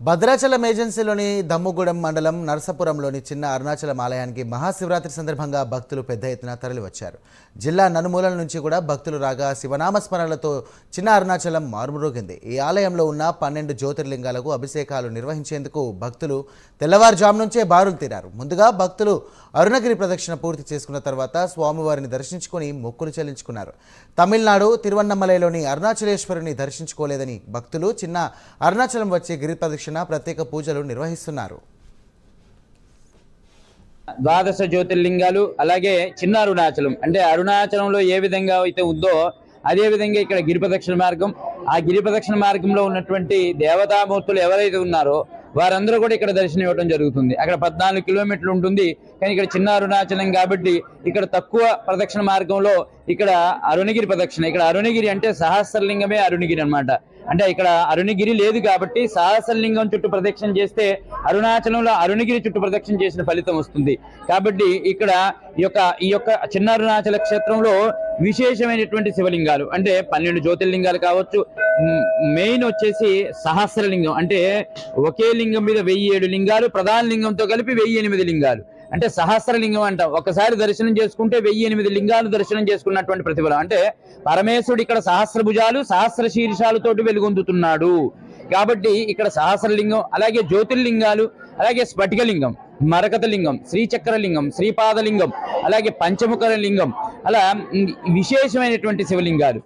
భద్రాచలం ఏజెన్సీలోని దమ్ముగూడెం మండలం నరసాపురంలోని చిన్న అరుణాచలం ఆలయానికి మహాశివరాత్రి సందర్భంగా భక్తులు పెద్ద ఎత్తున తరలివచ్చారు. జిల్లా నలుమూలల నుంచి కూడా భక్తులు రాగా శివనామస్మరణలతో చిన్న అరుణాచలం మారుమ్రోగింది. ఈ ఆలయంలో ఉన్న 12 జ్యోతిర్లింగాలకు అభిషేకాలు నిర్వహించేందుకు భక్తులు తెల్లవారుజాము నుంచే బారులు తీరారు. ముందుగా భక్తులు అరుణగిరి ప్రదక్షిణ పూర్తి చేసుకున్న తర్వాత స్వామివారిని దర్శించుకుని మొక్కులు చెల్లించుకున్నారు. తమిళనాడు తిరువన్నమలైలోని అరుణాచలేశ్వరుని దర్శించుకోలేదని భక్తులు చిన్న అరుణాచలం వచ్చి గిరి ప్రదక్షిణ ప్రత్యేక పూజలు నిర్వహిస్తున్నారు. ద్వాదశ జ్యోతిర్లింగాలు అలాగే చిన్న అరుణాచలం అంటే అరుణాచలంలో ఏ విధంగా అయితే ఉందో అదే విధంగా ఇక్కడ గిరి ప్రదక్షిణ మార్గం, ఆ గిరి ప్రదక్షిణ మార్గంలో ఉన్నటువంటి దేవతామూర్తులు ఎవరైతే ఉన్నారో వారందరూ కూడా ఇక్కడ దర్శనం ఇవ్వడం జరుగుతుంది. అక్కడ 14 కిలోమీటర్లు ఉంటుంది, కానీ ఇక్కడ చిన్న అరుణాచలం కాబట్టి ఇక్కడ తక్కువ ప్రదక్షిణ మార్గంలో ఇక్కడ అరుణగిరి ప్రదక్షిణ. ఇక్కడ అరుణగిరి అంటే సహస్రలింగమే అరుణగిరి అన్నమాట. అంటే ఇక్కడ అరుణగిరి లేదు కాబట్టి సహస్రలింగం చుట్టూ ప్రదక్షిణ చేస్తే అరుణాచలంలో అరుణగిరి చుట్టూ ప్రదక్షిణ చేసిన ఫలితం వస్తుంది. కాబట్టి ఇక్కడ ఈ యొక్క చిన్న అరుణాచల క్షేత్రంలో విశేషమైనటువంటి శివలింగాలు అంటే 12 జ్యోతిర్లింగాలు కావచ్చు. మెయిన్ వచ్చేసి సహస్రలింగం అంటే ఒకే లింగం మీద 1007 లింగాలు, ప్రధాన లింగంతో కలిపి 1008 లింగాలు అంటే సహస్రలింగం అంటాం. ఒకసారి దర్శనం చేసుకుంటే 1008 లింగాలు దర్శనం చేసుకున్నటువంటి ప్రతిఫలం. అంటే పరమేశ్వరుడు ఇక్కడ సహస్రభుజాలు సహస్ర శీర్షాలతోటి వెలుగొందుతున్నాడు కాబట్టి ఇక్కడ సహస్రలింగం, అలాగే జ్యోతిర్లింగాలు, అలాగే స్ఫటికలింగం, మరకతలింగం, శ్రీచక్రలింగం, శ్రీపాదలింగం, అలాగే పంచముఖ లింగం, అలా విశేషమైనటువంటి శివలింగాలు.